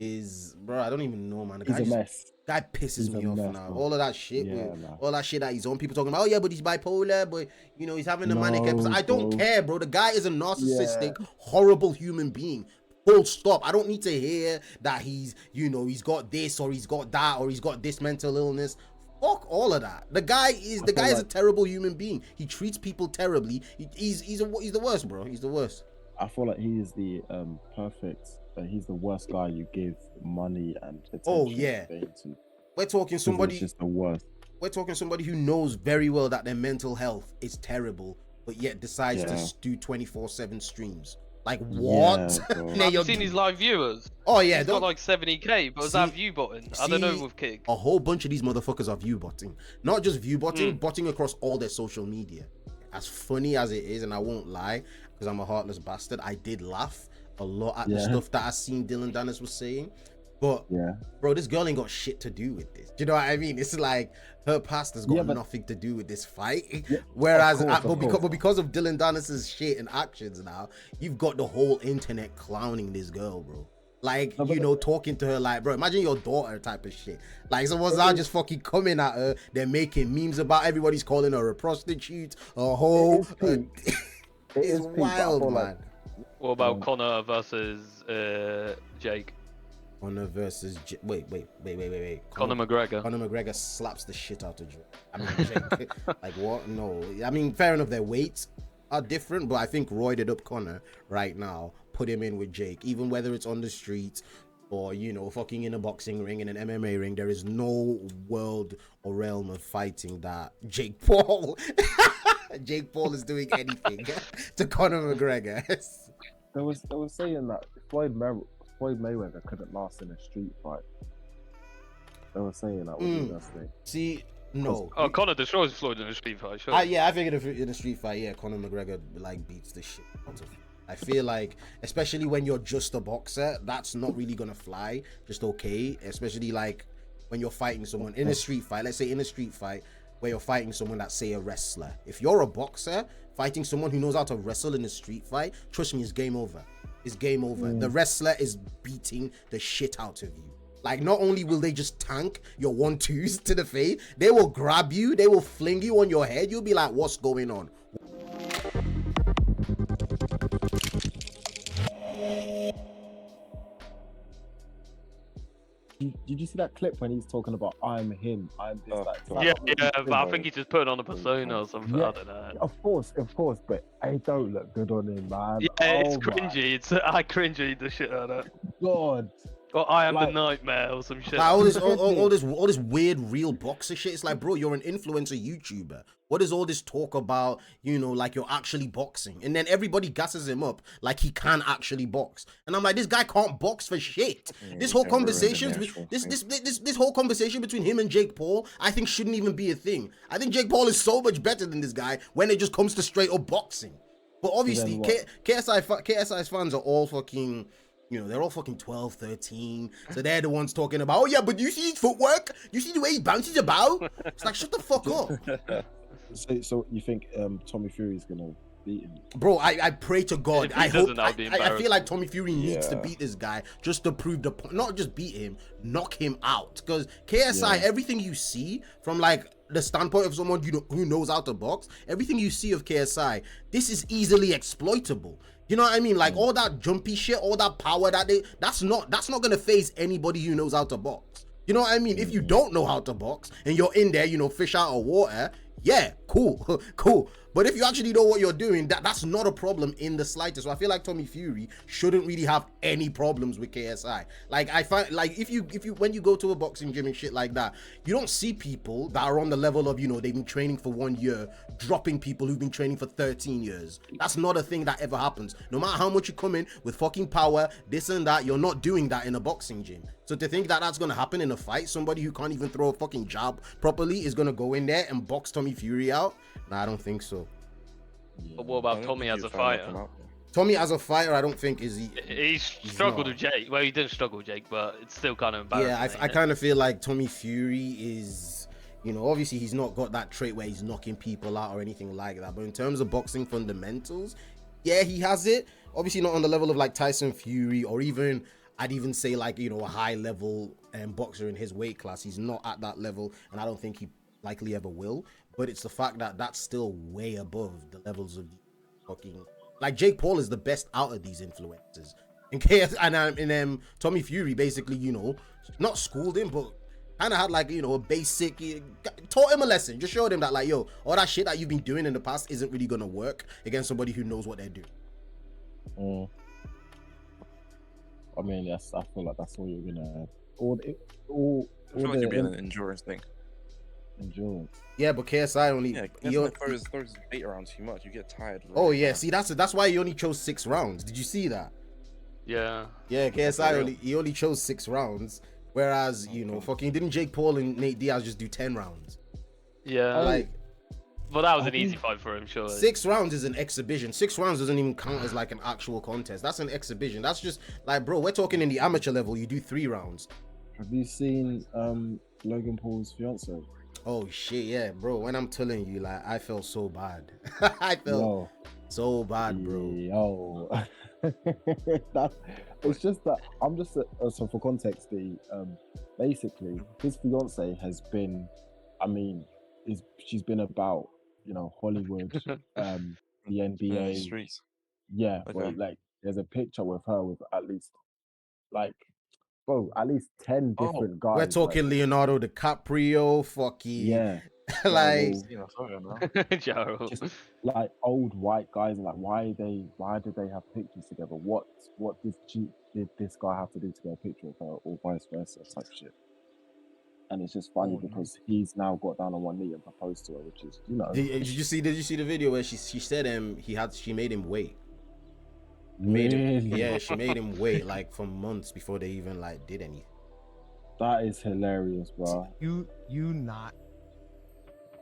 is, bro, I don't even know, man. The He's a mess. Guy pisses me off now. Man. All of that shit, yeah, all that shit that he's on. People talking about, oh yeah, but he's bipolar, but you know he's having a manic episode. I don't care, bro. The guy is a narcissistic, horrible human being. Full stop. I don't need to hear that he's, you know, he's got this or he's got that or he's got this mental illness. Fuck all of that. The guy is a terrible human being. He treats people terribly. He's the worst, bro. He's the worst. I feel like he is the perfect. He's the worst guy you give money and attention. Oh yeah. To. We're talking somebody. It's just the worst. We're talking somebody who knows very well that their mental health is terrible, but yet decides to do 24/7 streams. Like what? Yeah, have you seen his live viewers? Oh yeah, he's got like 70k, but was that view botting? I don't know with Kick. A whole bunch of these motherfuckers are view botting. Not just view botting, botting across all their social media. As funny as it is, and I won't lie, because I'm a heartless bastard, I did laugh a lot at the stuff that I seen Dillon Dannis was saying. But bro, this girl ain't got shit to do with this. Do you know what I mean? It's like her past has got nothing to do with this fight. Whereas, because of Dillon Dannis's shit and actions now, you've got the whole internet clowning this girl, bro. Like, you know, talking to her like, bro, imagine your daughter type of shit. Like, someone's now just fucking coming at her. They're making memes about everybody's calling her a prostitute, a hoe. It's wild, man. What about Conor versus Jake? Conor versus wait. Conor McGregor. Conor McGregor slaps the shit out of Jake. I mean, Jake. Like what? No. I mean, fair enough. Their weights are different, but I think roided up Conor right now put him in with Jake. Even whether it's on the streets or, you know, fucking in a boxing ring, in an MMA ring, there is no world or realm of fighting that Jake Paul is doing anything to Conor McGregor. They was saying that Floyd Mayweather couldn't last in a street fight. They were saying that was the thing. See, no. Oh, Conor destroys Floyd in a street fight. Sure. Yeah, I think in a street fight, Conor McGregor like beats the shit out of him. I feel like, especially when you're just a boxer, that's not really gonna fly. Just okay, especially like when you're fighting someone in a street fight. Let's say in a street fight where you're fighting someone that's, say, a wrestler. If you're a boxer fighting someone who knows how to wrestle in a street fight, trust me, it's game over. It's game over. The wrestler is beating the shit out of you. Like, not only will they just tank your 1-2s to the face, they will grab you, they will fling you on your head. You'll be like, what's going on? Did you see that clip when he's talking about I'm him, I'm this, but I think he's just putting on a persona or something. I don't know. Of course, but I don't look good on him, man. Yeah, it's cringy. I cringy the shit out of that. God. Or I am the nightmare or some shit. Like, all this weird real boxer shit. It's like, bro, you're an influencer YouTuber. What is all this talk about, you know, like you're actually boxing? And then everybody gasses him up like he can actually box. And I'm like, this guy can't box for shit. This whole conversation, this whole conversation between him and Jake Paul, I think shouldn't even be a thing. I think Jake Paul is so much better than this guy when it just comes to straight up boxing. But obviously, KSI's fans are all fucking, you know, they're all fucking 12, 13. So they're the ones talking about, oh yeah, but you see his footwork? You see the way he bounces about? It's like, shut the fuck up. So you think Tommy Fury's gonna beat him? Bro, I pray to God. I hope. I feel like Tommy Fury needs to beat this guy just to prove the point. Not just beat him, knock him out. Because KSI, everything you see from like the standpoint of someone who knows how to box, everything you see of KSI, this is easily exploitable. You know what I mean? Like all that jumpy shit, all that power that's not gonna phase anybody who knows how to box. You know what I mean? If you don't know how to box and you're in there, you know, fish out of water, yeah, cool, cool. But if you actually know what you're doing, that's not a problem in the slightest. So I feel like Tommy Fury shouldn't really have any problems with KSI. Like I find, like if you when you go to a boxing gym and shit like that, you don't see people that are on the level of, you know, they've been training for 1 year, dropping people who've been training for 13 years. That's not a thing that ever happens. No matter how much you come in with fucking power, this and that, you're not doing that in a boxing gym. So to think that that's gonna happen in a fight, somebody who can't even throw a fucking jab properly is gonna go in there and box Tommy Fury out? Nah, I don't think so. But what about Tommy as a fighter? Tommy as a fighter, I don't think he's struggled with Jake. Well, he didn't struggle with Jake, but it's still kind of embarrassing. Yeah, I kind of feel like Tommy Fury is, you know, obviously he's not got that trait where he's knocking people out or anything like that. But in terms of boxing fundamentals, yeah, he has it. Obviously not on the level of like Tyson Fury or even I'd even say like, you know, a high level boxer in his weight class. He's not at that level, and I don't think he likely ever will. But it's the fact that that's still way above the levels of fucking, like, Jake Paul is the best out of these influencers. And Tommy Fury basically, you know, not schooled him, but kind of had like, you know, a basic, taught him a lesson, just showed him that like, yo, all that shit that you've been doing in the past isn't really gonna work against somebody who knows what they're doing. I mean, yes, I feel like that's all you're gonna. I feel like it'd be an endurance thing. Endurance. Yeah, but KSI only. Yeah, throws bait around too much. You get tired. Oh yeah, see that's why he only chose 6 rounds. Did you see that? Yeah. Yeah, KSI only chose 6 rounds, whereas you know, fucking didn't Jake Paul and Nate Diaz just do 10 rounds? Yeah. Like, well, that was an easy fight for him, sure. 6 rounds is an exhibition. 6 rounds doesn't even count as like an actual contest. That's an exhibition. That's just like, bro, we're talking in the amateur level. You do 3 rounds. Have you seen Logan Paul's fiance? Oh shit, yeah, bro. When I'm telling you, like, I felt so bad. I felt so bad, bro. Yo, it's just that I'm just so for context, basically his fiance has been, I mean, she's been about, you know, Hollywood, the NBA, streets. Yeah, Okay. well, like there's a picture with her with at least like, bro, at least 10 different guys. We're talking like, Leonardo DiCaprio, fucking like Gerald. Just like old white guys, and like why did they have pictures together? What did this guy have to do to get a picture of her, or vice versa, type shit. And it's just funny because he's now got down on one knee and proposed to her, which is, you know. Did you see the video where she said she made him wait? Really? She made him wait like for months before they even like did anything. That is hilarious, bro. You not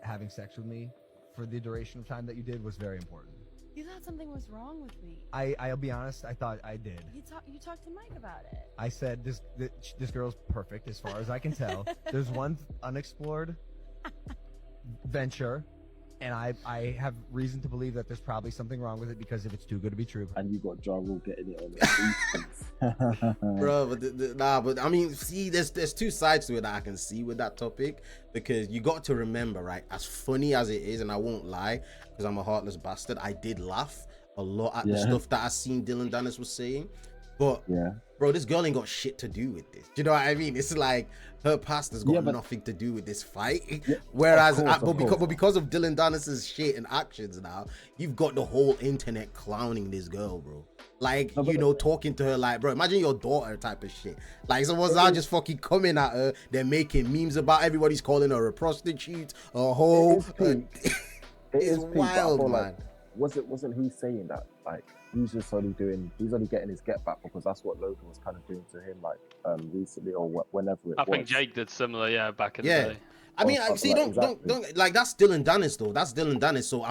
having sex with me for the duration of time that you did was very important. You thought something was wrong with me. I'll be honest, I thought I did. You talked to Mike about it. I said this girl's perfect as far as I can tell. There's one unexplored venture, and I have reason to believe that there's probably something wrong with it, because if it's too good to be true. And you got Ja Rule getting it on the bro, but I mean, see, there's 2 sides to it that I can see with that topic, because you got to remember, right, as funny as it is, and I won't lie, because I'm a heartless bastard, I did laugh a lot at the stuff that I seen Dillon Dannis was saying, but bro, this girl ain't got shit to do with this. Do you know what I mean? It's like her past has got nothing to do with this fight. Whereas, because of Dillon Dannis's shit and actions now, you've got the whole internet clowning this girl, bro. Like, you know, talking to her like, bro, imagine your daughter type of shit. Like, someone's now just fucking coming at her. They're making memes about, everybody's calling her a prostitute, a hoe. It's wild, man. Like, wasn't he saying that? Like, he's only getting his get back because that's what Logan was kind of doing to him, like recently or whenever it was. I think Jake did similar, back in the day. I mean, see, don't like, that's Dillon Dannis though. That's Dillon Dannis. So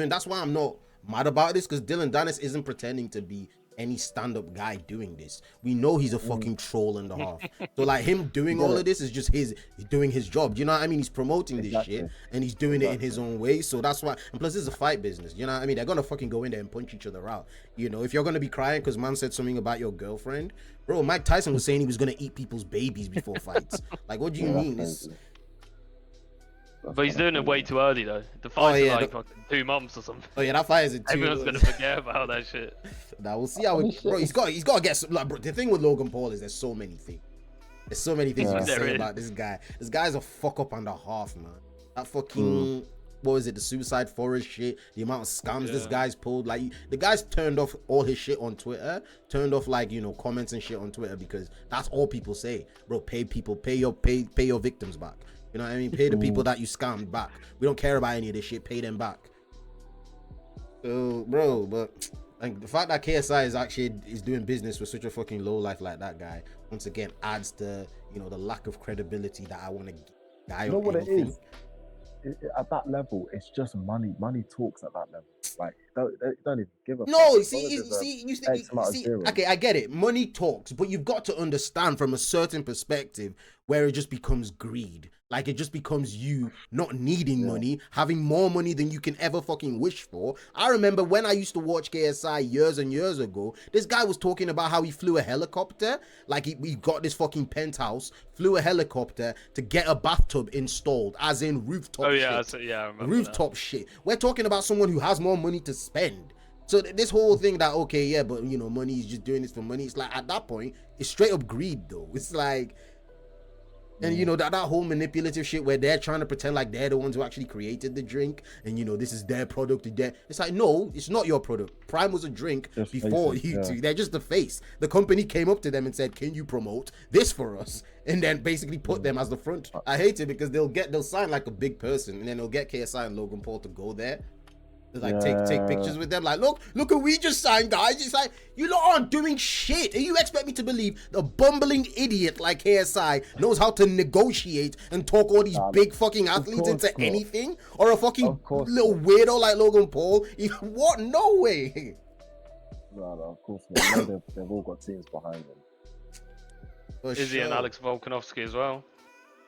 that's why I'm not mad about this, because Dillon Dannis isn't pretending to be any stand-up guy doing this. We know he's a fucking troll and a half. So like, him doing all of this is just he's doing his job. You know what I mean? He's promoting this shit and he's doing it in his own way. So that's why. And plus, this is a fight business. You know what I mean? They're gonna fucking go in there and punch each other out. You know, if you're gonna be crying because man said something about your girlfriend, bro, Mike Tyson was saying he was gonna eat people's babies before fights. Like, what do you mean? But he's doing it way too early though. The fight's like fucking 2 months or something. Oh yeah, that fight is in 2 Everyone's gonna forget about that shit. Now we'll see how it, bro. He's got to get some. Like, bro, the thing with Logan Paul is there's so many things. There's so many things you can say about this guy. This guy's a fuck up and a half, man. That fucking what was it? The Suicide Forest shit. The amount of scams this guy's pulled. Like, the guy's turned off all his shit on Twitter. Turned off, like, you know, comments and shit on Twitter, because that's all people say. Bro, pay your victims back. You know what I mean? Pay the people that you scammed back. We don't care about any of this shit. Pay them back. So, bro, but like, the fact that KSI is doing business with such a fucking low life like that guy, once again, adds to, you know, the lack of credibility that I want to guy. You know what it is? At that level, it's just money. Money talks at that level. Like, don't even give a no. fuck. See, okay, I get it. Money talks, but you've got to understand from a certain perspective where it just becomes greed. Like, it just becomes you not needing money, having more money than you can ever fucking wish for. I remember when I used to watch KSI years and years ago, this guy was talking about how he flew a helicopter. Like, he got this fucking penthouse, flew a helicopter to get a bathtub installed, as in rooftop shit. I remember rooftop shit. We're talking about someone who has more money to spend. So this whole thing that, okay, yeah, but, you know, money is just doing this for money. It's like, at that point, it's straight up greed, though. It's like... And, you know, that whole manipulative shit where they're trying to pretend like they're the ones who actually created the drink. And, you know, this is their product. It's like, no, it's not your product. Prime was a drink just before you two. They're just the face. The company came up to them and said, can you promote this for us? And then basically put them as the front. I hate it because they'll sign like a big person. And then they'll get KSI and Logan Paul to go there. Like take pictures with them, like look who we just signed, guys. It's like, you lot aren't doing shit, and you expect me to believe the bumbling idiot like KSI knows how to negotiate and talk all these big fucking athletes into anything, or a fucking little weirdo like Logan Paul? What? No way. No, of course not. They've all got teams behind them. Izzy and Alex Volkanovski as well.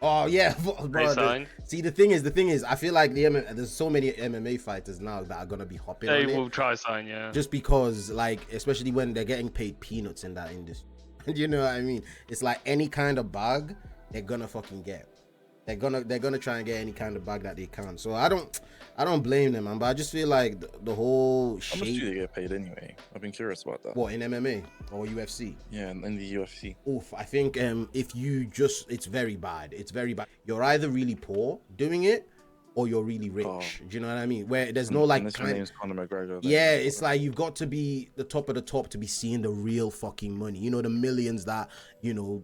Oh yeah, bro. See, the thing is, I feel like there's so many MMA fighters now that are gonna be hopping on it. They will try sign, yeah. Just because, like, especially when they're getting paid peanuts in that industry. You know what I mean? It's like any kind of bag they're gonna fucking get. They're gonna try and get any kind of bag that they can. So I don't blame them, man. But I just feel like the whole shape... How much do they get paid anyway? I've been curious about that. What, in MMA or UFC? Yeah, in the UFC. Oof, I think if you just, it's very bad. It's very bad. You're either really poor doing it, or you're really rich. Do you know what I mean? Where there's no like. Unless your name's Conor McGregor. Yeah, it's like you've got to be the top of the top to be seeing the real fucking money. You know, the millions that, you know,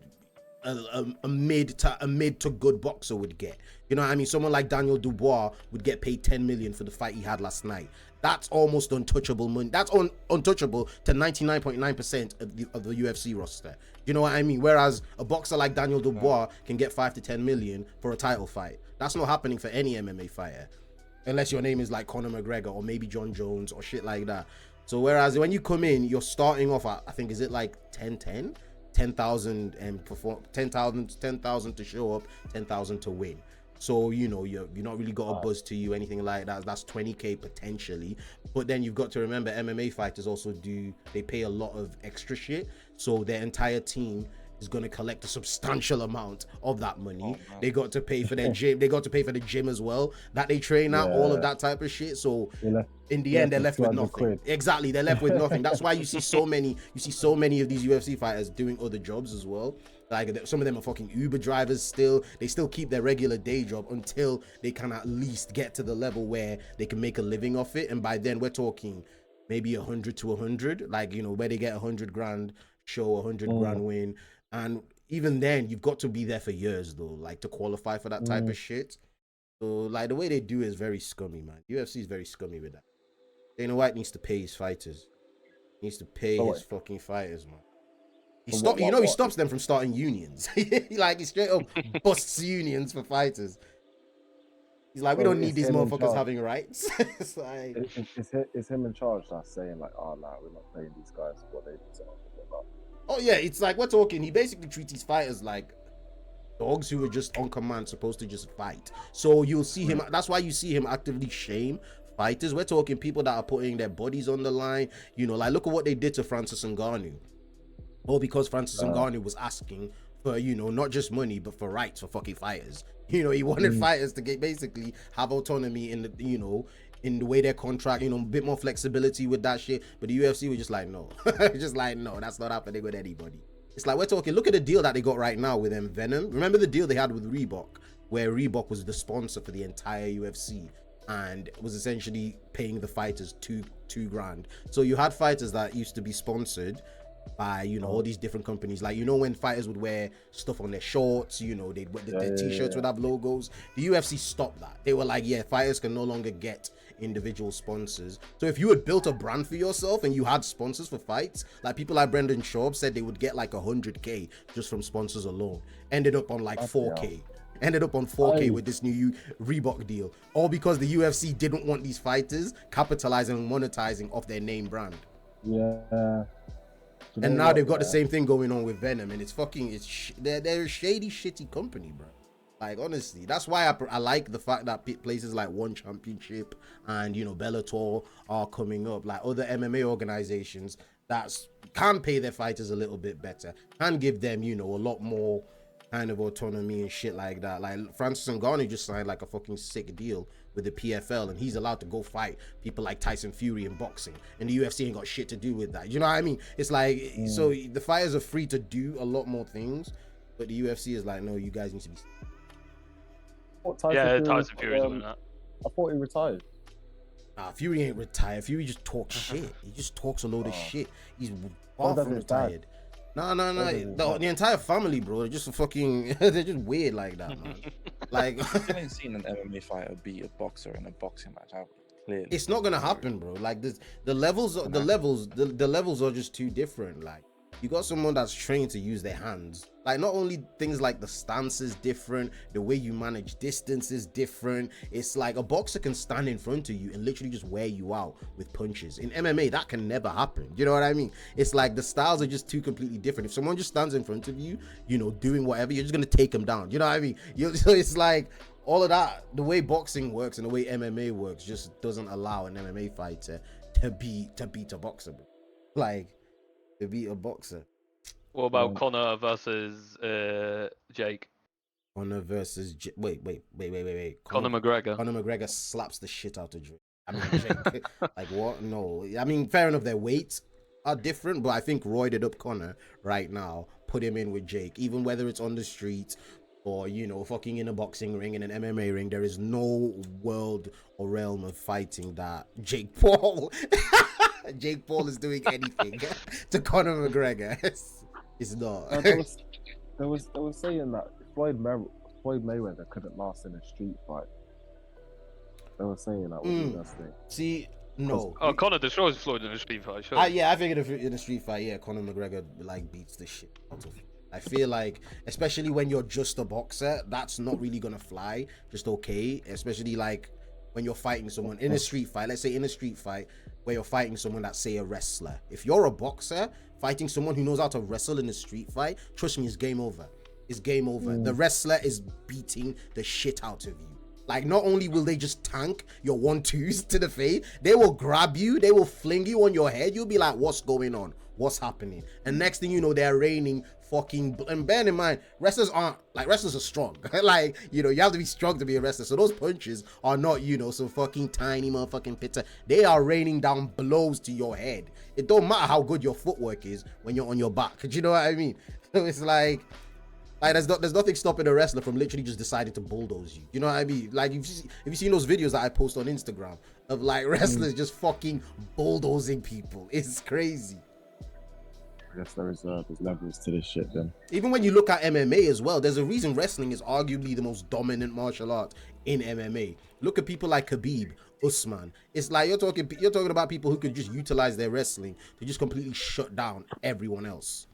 a mid to good boxer would get. You know what I mean? Someone like Daniel Dubois would get paid 10 million for the fight he had last night. That's almost untouchable money. That's untouchable to 99.9% of the UFC roster. You know what I mean? Whereas a boxer like Daniel Dubois can get 5 to 10 million for a title fight. That's not happening for any MMA fighter, unless your name is like Conor McGregor or maybe John Jones or shit like that. So whereas when you come in, you're starting off at, I think, is it like 10,000 and perform 10,000 to show up, 10,000 to win. So, you know, you're not really got a buzz to you, anything like that. That's 20k potentially. But then you've got to remember, MMA fighters also they pay a lot of extra shit. So their entire team is going to collect a substantial amount of that money. They got to pay for their gym. They got to pay for the gym as well that they train at, all of that type of shit. So in the end, they're left with nothing. Exactly, they're left with nothing. That's why you see so many of these UFC fighters doing other jobs as well. Like, some of them are fucking Uber drivers still. They still keep their regular day job until they can at least get to the level where they can make a living off it. And by then we're talking maybe 100 to 100, like, you know, where they get 100 grand show, 100 grand win. And even then, you've got to be there for years, though, like, to qualify for that type of shit. So, like, the way they do it is very scummy, man. UFC is very scummy with that. Dana White needs to pay his fighters. He needs to pay his fucking fighters, man. He stops them from starting unions. Like, he straight up busts unions for fighters. He's like, we don't need these motherfuckers having rights. It's like... It's him in charge that's saying, like, oh, nah, we're not paying these guys what they deserve. Oh yeah, it's like, we're talking, he basically treats his fighters like dogs who are just on command, supposed to just fight. So you'll see him, that's why you see him actively shame fighters. We're talking people that are putting their bodies on the line. You know, like, look at what they did to Francis Ngannou. All because Francis Ngannou was asking for, you know, not just money, but for rights for fucking fighters. You know, he wanted fighters to basically have autonomy in the, you know, in the way their contract, you know, a bit more flexibility with that shit. But the UFC was just like, no. Just like, no, that's not happening with anybody. It's like, we're talking, look at the deal that they got right now with Venom. Remember the deal they had with Reebok, where Reebok was the sponsor for the entire UFC and was essentially paying the fighters two grand. So you had fighters that used to be sponsored by, you know, all these different companies. Like, you know, when fighters would wear stuff on their shorts, you know, their t-shirts would have logos. The UFC stopped that. They were like, yeah, fighters can no longer get individual sponsors. So if you had built a brand for yourself and you had sponsors for fights, like people like Brendan Schaub said they would get like 100k just from sponsors alone. Ended up on like 4k. Ended up on 4k with this new Reebok deal. All because the UFC didn't want these fighters capitalizing and monetizing off their name brand. Yeah. And now they've got the same thing going on with Venom, and it's fucking, they're a shady, shitty company, bro. Like, honestly, that's why I like the fact that places like One Championship and, you know, Bellator are coming up. Like, other MMA organizations that can pay their fighters a little bit better, can give them, you know, a lot more kind of autonomy and shit like that. Like, Francis Ngannou just signed like a fucking sick deal with the PFL, and he's allowed to go fight people like Tyson Fury in boxing, and the UFC ain't got shit to do with that. You know what I mean? It's like, so the fighters are free to do a lot more things, but the UFC is like, no, you guys need to be... Tyson Fury's doing that. I thought he retired. Nah, Fury ain't retired. Fury just talks shit. He just talks a load of shit. He's far from retired. No. The entire family, bro, they're just fucking... they're just weird like that, man. Like... I haven't seen an MMA fighter beat a boxer in a boxing match. Clearly. It's not gonna happen, bro. Like, the levels are just too different. Like, you got someone that's trained to use their hands. Like, not only things like the stance is different, the way you manage distance is different. It's like a boxer can stand in front of you and literally just wear you out with punches. In MMA, that can never happen. You know what I mean? It's like the styles are just two completely different. If someone just stands in front of you, you know, doing whatever, you're just gonna take them down. You know what I mean? So it's like all of that, the way boxing works and the way MMA works just doesn't allow an MMA fighter to beat a boxer, bro. Like, to beat a boxer. What about Conor versus Jake? Conor versus wait. Conor McGregor. Conor McGregor slaps the shit out of Jake. I mean, Jake. Like, what? No. I mean, fair enough, their weights are different, but I think roided up Conor right now, put him in with Jake. Even whether it's on the street or, you know, fucking in a boxing ring, in an MMA ring, there is no world or realm of fighting that Jake Paul is doing anything to Conor McGregor. It's not. They were saying that Floyd Mayweather couldn't last in a street fight. They were saying that would be the best thing. See, no. Oh, Conor destroys Floyd in a street fight. Sure. Yeah, I think in a street fight, yeah, Conor McGregor like beats the shit out of him. I feel like, especially when you're just a boxer, that's not really gonna fly. Just okay, especially like when you're fighting someone in a street fight. Let's say in a street fight where you're fighting someone that's, say, a wrestler. If you're a boxer fighting someone who knows how to wrestle in a street fight, trust me, it's game over. It's game over. The wrestler is beating the shit out of you. Like, not only will they just tank your 1-2s to the face, they will grab you, they will fling you on your head. You'll be like, what's going on? What's happening? And next thing you know, they're raining fucking... And bear in mind, wrestlers are strong. Like, you know, you have to be strong to be a wrestler. So those punches are not, you know, some fucking tiny motherfucking pitta. They are raining down blows to your head. It don't matter how good your footwork is when you're on your back. Do you know what I mean? So it's like there's nothing stopping a wrestler from literally just deciding to bulldoze you. You know what I mean? Like, if you've seen those videos that I post on Instagram of like wrestlers just fucking bulldozing people, it's crazy. I guess there's levels to this shit then. Even when you look at MMA as well, there's a reason wrestling is arguably the most dominant martial art in MMA. Look at people like Khabib, Usman. It's like you're talking about people who could just utilize their wrestling to just completely shut down everyone else.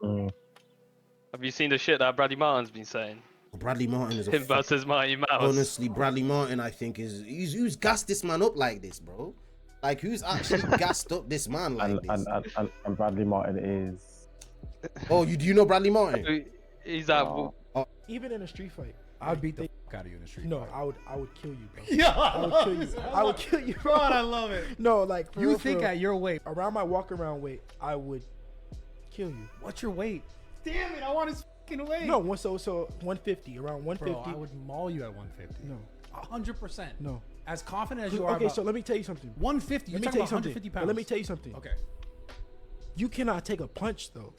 Have you seen the shit that Bradley Martin's been saying? Bradley Martin is him versus Mighty Mouse. Honestly, Bradley Martin, I think, who's gassed this man up like this, bro? Like, who's actually gassed up this man like this? And Bradley Martin is... Oh, do you know Bradley Martin? He's at... Even in a street fight, I would beat the fuck out of you in a street fight. No, I would kill you, bro. Yeah, I would kill you. I would kill you, bro. God, I love it. No, like, you think at your weight, around my walk around weight, I would kill you. What's your weight? Damn it, I want his fucking weight. No, so 150, around 150. Bro, I would maul you at 150. No. 100%. No. As confident as you are. Okay, so let me tell you something. 150. Let me tell you something. 150 pounds. Let me tell you something. Okay. You cannot take a punch though.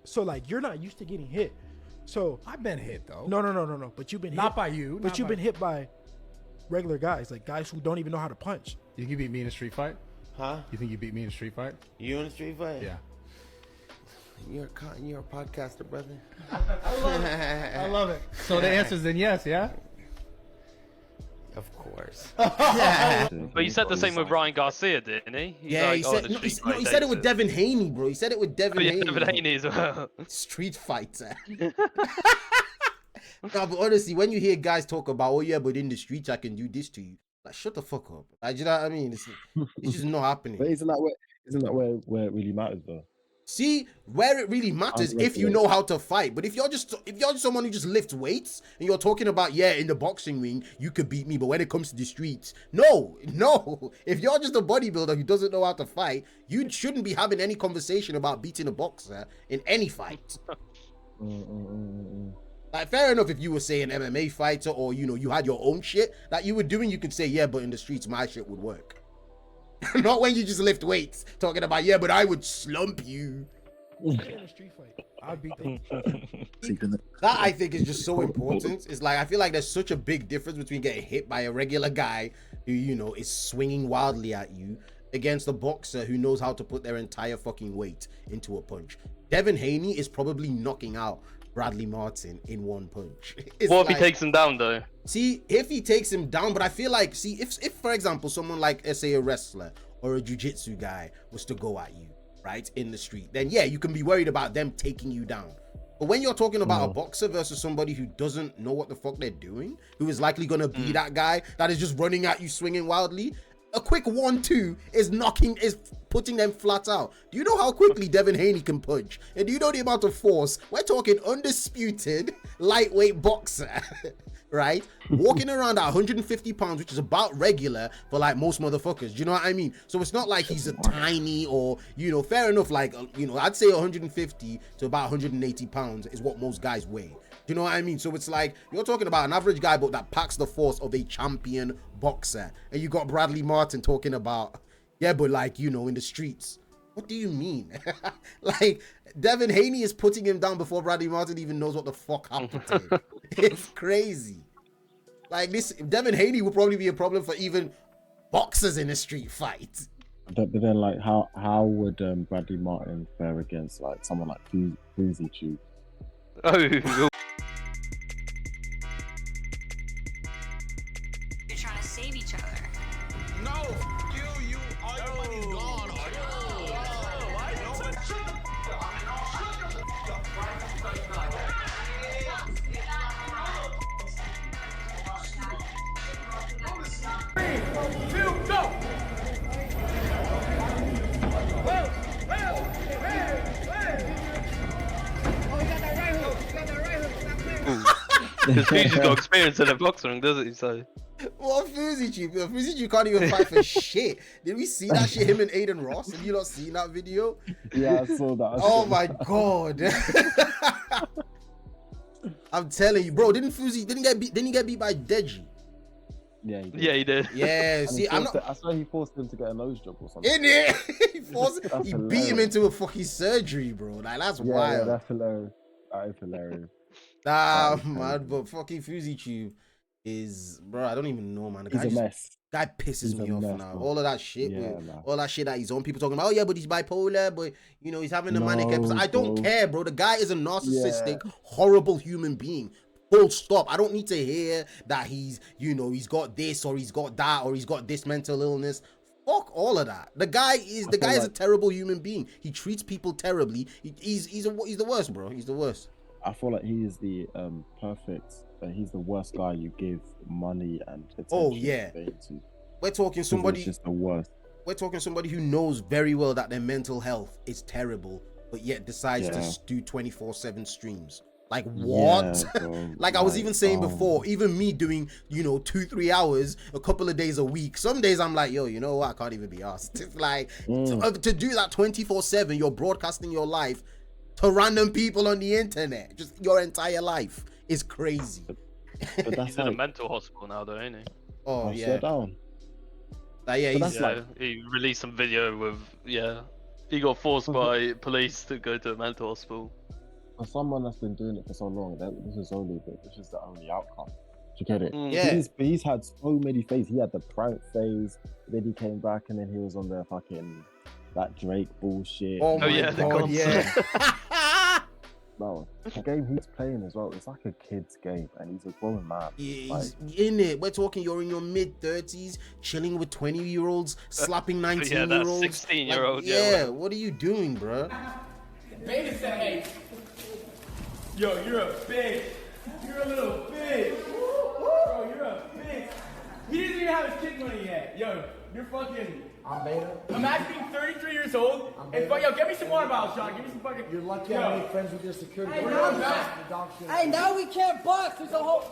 So like, you're not used to getting hit. So I've been hit though. No. But you've been not hit by you. But you've been hit by regular guys, like guys who don't even know how to punch. You think you beat me in a street fight? Huh? You think you beat me in a street fight? You in a street fight? Yeah. You're a podcaster, brother. I love it. I love it. So the answer is then yes, yeah? Of course. But you said the same with Ryan Garcia, didn't he? He said it with Devin Haney, bro. He said it with Devin Haney. Devin Haney as well. Street fighter. No, but honestly, when you hear guys talk about, oh yeah, but in the streets I can do this to you, like, shut the fuck up. Like, you know what I mean? It's just not happening. But isn't that where it really matters though? See, where it really matters if you know how to fight. But if you're just someone who just lifts weights and you're talking about, yeah, in the boxing ring, you could beat me, but when it comes to the streets, no. If you're just a bodybuilder who doesn't know how to fight, you shouldn't be having any conversation about beating a boxer in any fight. Like, fair enough if you were, say, an MMA fighter or, you know, you had your own shit that you were doing, you could say, yeah, but in the streets, my shit would work. Not when you just lift weights, talking about, yeah, but I would slump you. In a street fight, I'd beat them. That, I think, is just so important. It's like, I feel like there's such a big difference between getting hit by a regular guy who, you know, is swinging wildly at you against a boxer who knows how to put their entire fucking weight into a punch. Devin Haney is probably knocking out Bradley Martin in one punch. What if he takes him down, though? See, if he takes him down, but I feel like, see, if for example, someone like, say, a wrestler or a jiu-jitsu guy was to go at you, right, in the street, then yeah, you can be worried about them taking you down. But when you're talking about a boxer versus somebody who doesn't know what the fuck they're doing, who is likely gonna be that guy that is just running at you, swinging wildly, a quick 1-2 is putting them flat out. Do you know how quickly Devin Haney can punch? And do you know the amount of force? We're talking undisputed lightweight boxer, right? Walking around at 150 pounds, which is about regular for like most motherfuckers. Do you know what I mean? So it's not like he's a tiny or, you know, fair enough. Like, you know, I'd say 150 to about 180 pounds is what most guys weigh. You know what I mean? So it's like, you're talking about an average guy, but that packs the force of a champion boxer. And you got Bradley Martin talking about, yeah, but like, you know, in the streets. What do you mean? Like, Devin Haney is putting him down before Bradley Martin even knows what the fuck happened to him. It's crazy. Like, this, Devin Haney would probably be a problem for even boxers in a street fight. But then, like, how would Bradley Martin fare against, like, someone like Fouseytube? Oh, You're trying to save each other. No, you, all your money's gone. Because Fuzi's got experience in a boxing ring, doesn't he? So. What Fouseytube? Fouseytube can't even fight for shit. Did we see that shit? Him and Aiden Ross? Have you not seen that video? Yeah, I saw that. Oh my god! I'm telling you, bro. Didn't he get beat by Deji? Yeah, he did. Yeah, he did. Yeah, see, I swear he forced him to get a nose job or something. In it, he beat him into a fucking surgery, bro. Like, that's wild. Yeah, that's hilarious. That is hilarious. Nah, man, but fucking Fouseytube is, bro, I don't even know, man. He's a mess. Guy pisses me off now. Man. All of that shit, all that shit that he's on. People talking about, oh yeah, but he's bipolar, but you know, he's having a manic episode. I don't care, bro. The guy is a narcissistic, horrible human being. Full stop. I don't need to hear that he's, you know, he's got this or he's got that or he's got this mental illness. Fuck all of that. The guy is a terrible human being. He treats people terribly. He's the worst, bro. He's the worst. I feel like he is the perfect. He's the worst guy you give money and attention. Oh yeah. To. We're talking somebody. He's just the worst. We're talking somebody who knows very well that their mental health is terrible, but yet decides to do 24/7 streams. Like what? Yeah, like I was even saying before, even me doing, you know, 2-3 hours a couple of days a week. Some days I'm like, yo, you know what? I can't even be asked. It's like to do that 24/7, you're broadcasting your life to random people on the internet. Just your entire life is crazy. But that's he's in a mental hospital now, though, ain't he? Oh yeah. Slow down. He released some video with he got forced by police to go to a mental hospital. For someone that's been doing it for so long, this is the only outcome. Do you get it? Yeah. He's had so many phases. He had the prank phase, then he came back, and then he was on the fucking that Drake bullshit. Oh my god, yeah. No, the game he's playing as well, it's like a kid's game, and he's a grown man. He's in it. We're talking you're in your mid-30s, chilling with 20-year-olds, slapping 19-year-olds. 16-year-old. Yeah, what are you doing, bro? Beta said, hey, yo, you're a bitch. You're a little bitch. Bro, you're a bitch. He doesn't even have his kid money yet. Yo, you're fucking I'm beta. Imagine being 33 years old and yo, get me some water bottles, Sean. Give me some fucking. You're lucky I made friends with your security. Hey, now we can't box. There's a whole.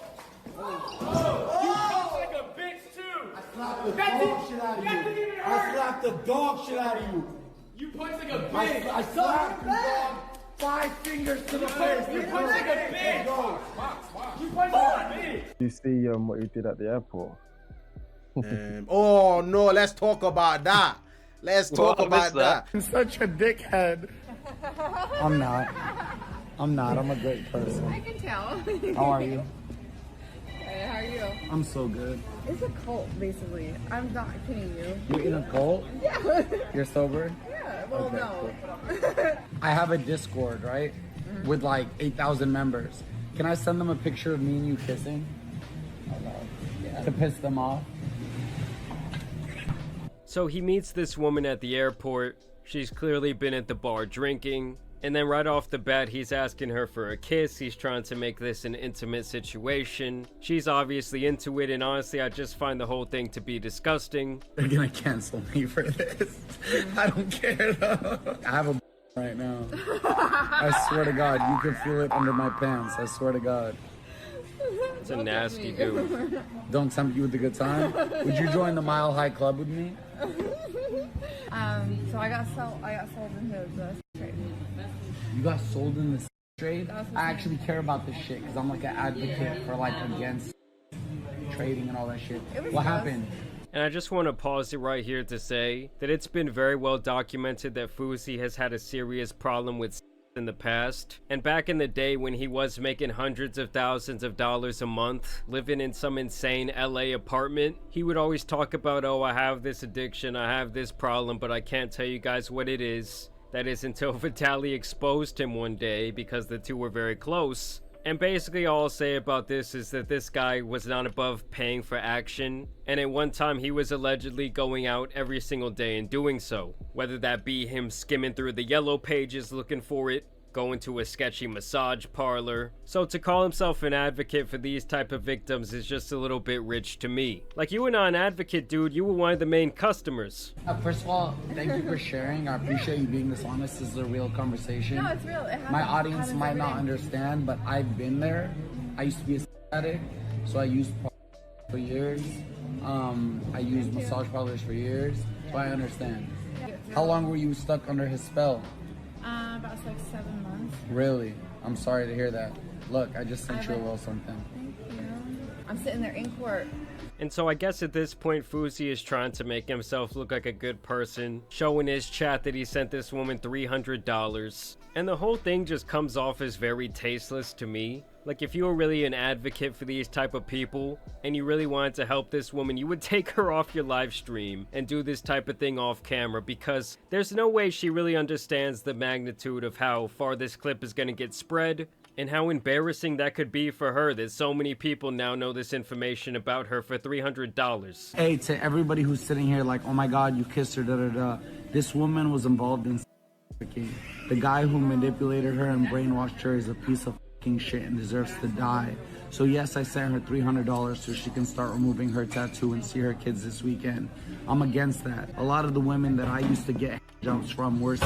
Oh, you talk like a bitch too. I slapped the dog shit out of you. I slapped the dog shit out of you. You punch like a bitch. I slapped you, dog. 5 fingers to the face. You punch like a bitch. You punch like a bitch. You see what he did at the airport? Oh no, let's talk about that. Let's talk about that. I'm such a dickhead. I'm not. I'm a great person. I can tell. How are you? Hey, how are you? I'm so good. It's a cult, basically. I'm not kidding you. You in a cult? Yeah. You're sober? Yeah, well, Okay, no. I have a Discord, right? With like 8,000 members. Can I send them a picture of me and you kissing? To piss them off? So he meets this woman at the airport. She's clearly been at the bar drinking. And then right off the bat, he's asking her for a kiss. He's trying to make this an intimate situation. She's obviously into it, and honestly, I just find the whole thing to be disgusting. They're gonna cancel me for this. I don't care though. I have a right now. I swear to God, you can feel it under my pants. I swear to God. It's a nasty dude. Don't tempt you with a good time? Would you join the Mile High Club with me? So I got sold into the trade. You got sold in the trade? I actually care about this shit because I'm like an advocate for like against trading and all that shit. What happened? And I just want to pause it right here to say that it's been very well documented that Fousey has had a serious problem with in the past. And back in the day when he was making hundreds of thousands of dollars a month, living in some insane LA apartment, he would always talk about, oh, I have this addiction, I have this problem, but I can't tell you guys what it is. That is until Vitaly exposed him one day because the two were very close. And basically all I'll say about this is that this guy was not above paying for action, and at one time he was allegedly going out every single day and doing so. Whether that be him skimming through the yellow pages looking for it, going to a sketchy massage parlor. So to call himself an advocate for these type of victims is just a little bit rich to me. Like, you were not an advocate, dude, you were one of the main customers. First of all, thank you for sharing. I appreciate you being this honest. This is a real conversation. No, it's real. My audience might not understand, but I've been there. I used to be a addict, so I used for years. I used massage parlors for years, so I understand. How long were you stuck under his spell? About like 7 months. Really? I'm sorry to hear that. Look, I just sent you a little something. Thank you. I'm sitting there in court. And so I guess at this point, Fousey is trying to make himself look like a good person, showing his chat that he sent this woman $300. And the whole thing just comes off as very tasteless to me. Like, if you were really an advocate for these type of people, and you really wanted to help this woman, you would take her off your live stream and do this type of thing off camera, because there's no way she really understands the magnitude of how far this clip is going to get spread, and how embarrassing that could be for her that so many people now know this information about her for $300. Hey, to everybody who's sitting here like, oh my God, you kissed her, da-da-da. This woman was involved in trafficking. The guy who manipulated her and brainwashed her is a piece of shit and deserves to die. So yes, I sent her $300 so she can start removing her tattoo and see her kids this weekend. I'm against that. A lot of the women that I used to get jumps from were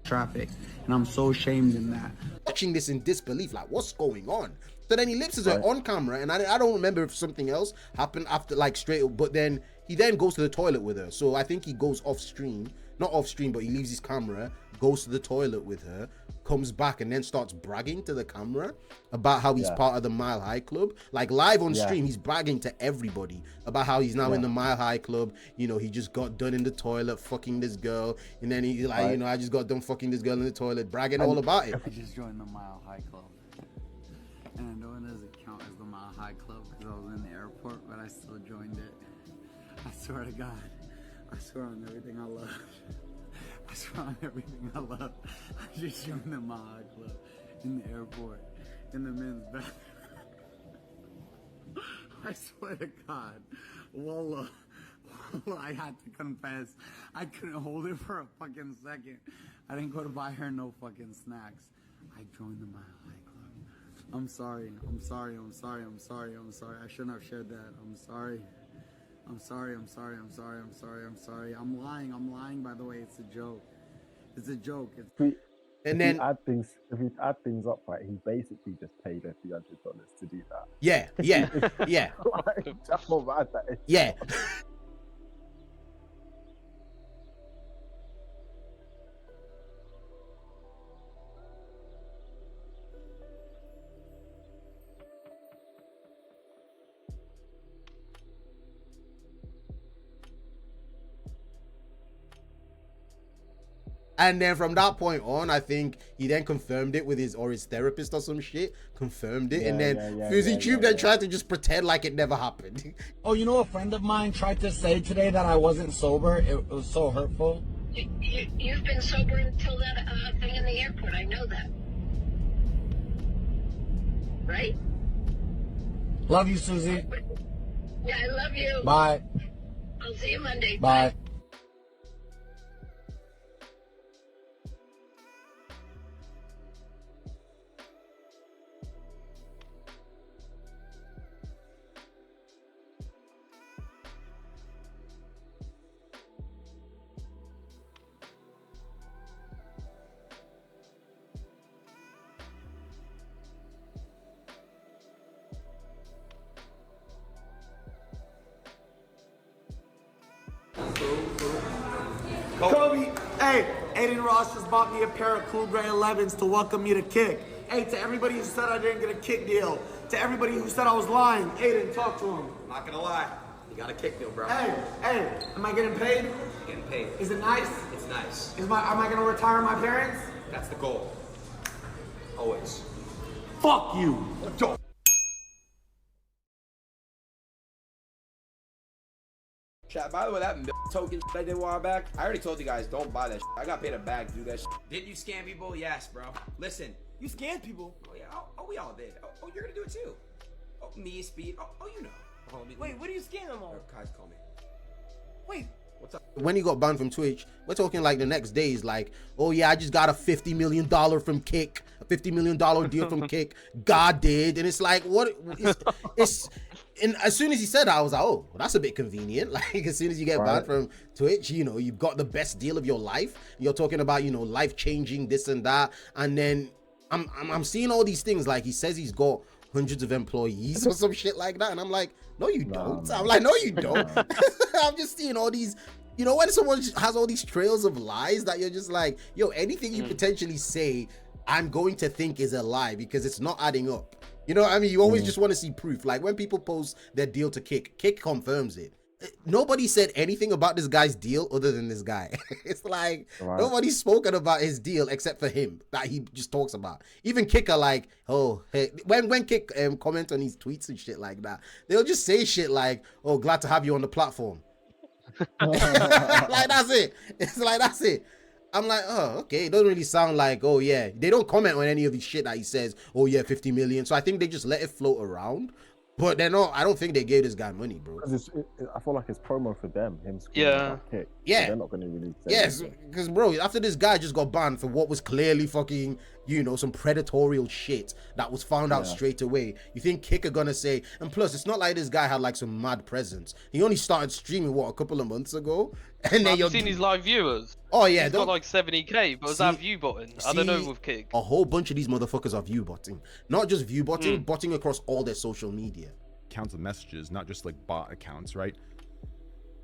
trafficked, and I'm so ashamed in that. Watching this in disbelief, like, what's going on? So then he lifts her on camera, and I don't remember if something else happened after, like, straight, but then he then goes to the toilet with her. So I think he goes off stream, not off stream, but he leaves his camera, goes to the toilet with her, comes back, and then starts bragging to the camera about how he's part of the Mile High Club. Like, live on stream, he's bragging to everybody about how he's now in the Mile High Club. You know, he just got done in the toilet fucking this girl, and then he's like, you know, I just got done fucking this girl in the toilet, bragging all about it. I just joined the Mile High Club, and I know it doesn't count as the Mile High Club because I was in the airport, but I still joined it. I swear to God, I swear on everything I love. I swear on everything I love. I just joined the Mile High Club in the airport, in the men's bathroom. I swear to God, Wallah, I had to confess. I couldn't hold it for a fucking second. I didn't go to buy her no fucking snacks. I joined the Mile High Club. I'm sorry. I shouldn't have shared that. I'm sorry. I'm sorry. I'm lying, by the way. It's a joke. It's a joke. And then if we add things up, right, he basically just paid her $300 to do that. yeah. Like, that's how bad that is. Yeah. And then from that point on, I think he then confirmed it with his therapist or some shit. Confirmed it, and then Fouseytube then tried to just pretend like it never happened. Oh, you know, a friend of mine tried to say today that I wasn't sober. It was so hurtful. You've been sober until that thing in the airport. I know that. Right? Love you, Susie. Yeah, I love you. Bye. I'll see you Monday. Bye. Kobe, hey, Aiden Ross just bought me a pair of Cool Gray 11s to welcome me to Kick. Hey, to everybody who said I didn't get a Kick deal, to everybody who said I was lying, Aiden, talk to him. I'm not gonna lie, you got a Kick deal, bro. Hey, am I getting paid? You're getting paid. Is it nice? It's nice. Am I gonna retire my parents? That's the goal. Always. Fuck you. Chat, by the way, that token I did a while back, I already told you guys, don't buy that shit. I got paid a bag to do that shit. Didn't you scam people? Yes, bro. Listen, you scammed people. Oh, yeah. Oh, we all did. Oh, you're gonna do it too. Oh, me, Speed. Oh, you know. Wait, what are you scamming them on? Guys, call me. Wait. What's up? When he got banned from Twitch, we're talking like the next day is like, oh yeah, I just got a $50 million from Kick, a $50 million deal from Kick. God did. And it's like, what? And as soon as he said that, I was like, oh, well, that's a bit convenient. Like, as soon as you get banned from Twitch, you know, you've got the best deal of your life. You're talking about, you know, life-changing this and that. And then I'm seeing all these things. Like, he says he's got hundreds of employees or some shit like that. And I'm like, no, you don't. I'm like, no, you don't. I'm just seeing all these, you know, when someone has all these trails of lies that you're just like, yo, anything you potentially say, I'm going to think is a lie because it's not adding up. You know what I mean? You always just want to see proof. Like when people post their deal to Kick confirms it. Nobody said anything about this guy's deal other than this guy. It's like nobody's spoken about his deal except for him that he just talks about. Even Kick are like, oh, hey, when Kick comment on his tweets and shit like that, they'll just say shit like, oh, glad to have you on the platform. Like that's it. It's like that's it. I'm like, oh, okay. It doesn't really sound like, oh yeah. They don't comment on any of the shit that he says. Oh yeah, 50 million. So I think they just let it float around. But they're not. I don't think they gave this guy money, bro. I feel like it's promo for them. Him. Yeah. Kick. Yeah. So they're not gonna really. Yes, because bro, after this guy just got banned for what was clearly fucking, you know, some predatorial shit that was found out straight away. You think Kick are gonna say? And plus, it's not like this guy had like some mad presence. He only started streaming what, a couple of months ago, and then you've seen his live viewers. Oh yeah, he's got like 70k, but was that view button? I don't know with Kick. A whole bunch of these motherfuckers are view botting, not just view botting, botting across all their social media. Accounts of messages, not just like bot accounts, right?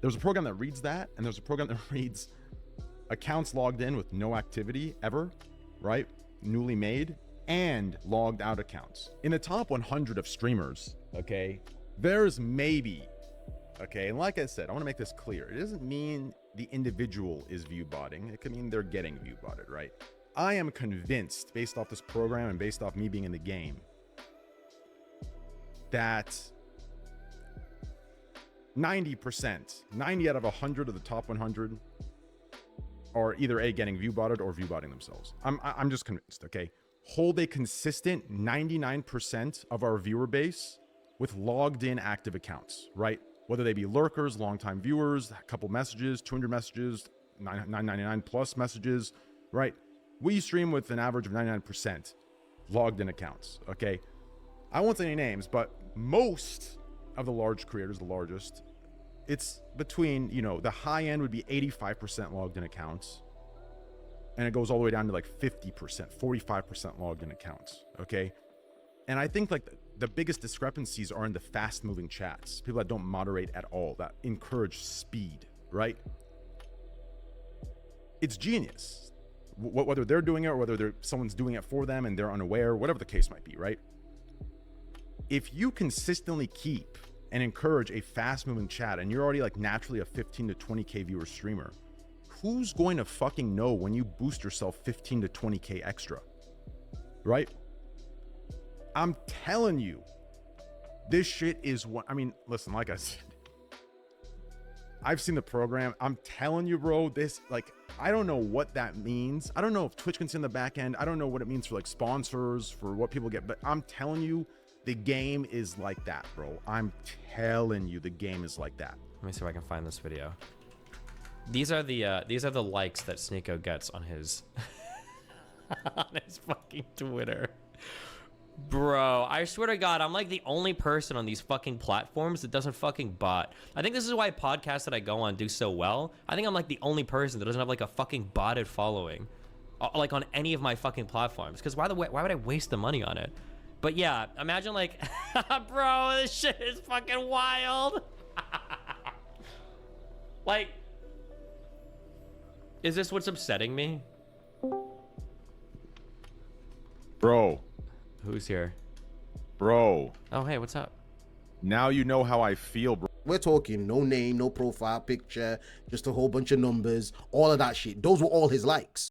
There's a program that reads that, and there's a program that reads accounts logged in with no activity ever, right? Newly made, and logged out accounts. In the top 100 of streamers, okay, there's maybe, okay, and like I said, I want to make this clear. It doesn't mean the individual is view botting. It could mean they're getting view botted, right? I am convinced, based off this program and based off me being in the game, that 90%, 90 out of 100 of the top 100 are either getting view botted or view botting themselves. I'm just convinced, okay? Hold a consistent 99% of our viewer base with logged in active accounts, right? Whether they be lurkers, longtime viewers, a couple messages, 200 messages, 999 plus messages, right? We stream with an average of 99% logged in accounts, okay? I won't say any names, but most of the large creators, the largest, it's between, you know, the high end would be 85% logged in accounts, and it goes all the way down to like 50%, 45% logged in accounts. Okay. And I think like the biggest discrepancies are in the fast moving chats, people that don't moderate at all, that encourage speed, right? It's genius, whether they're doing it or whether someone's doing it for them and they're unaware, whatever the case might be, right? If you consistently keep and encourage a fast moving chat and you're already like naturally a 15 to 20K viewer streamer, who's going to fucking know when you boost yourself 15 to 20K extra, right? I'm telling you, this shit is what, I mean, listen, like I said, I've seen the program. I'm telling you, bro, this, like, I don't know what that means. I don't know if Twitch can sit in the back end. I don't know what it means for like sponsors, for what people get, but I'm telling you, the game is like that, bro. I'm telling you, the game is like that. Let me see if I can find this video. These are the likes that Sneeko gets on his on his fucking Twitter. Bro, I swear to God, I'm like the only person on these fucking platforms that doesn't fucking bot. I think this is why podcasts that I go on do so well. I think I'm like the only person that doesn't have like a fucking botted following, like on any of my fucking platforms. Because why would I waste the money on it? But yeah, imagine like, bro, this shit is fucking wild. Like, is this what's upsetting me? Bro. Who's here? Bro. Oh, hey, what's up? Now you know how I feel, bro. We're talking no name, no profile picture, just a whole bunch of numbers, all of that shit. Those were all his likes.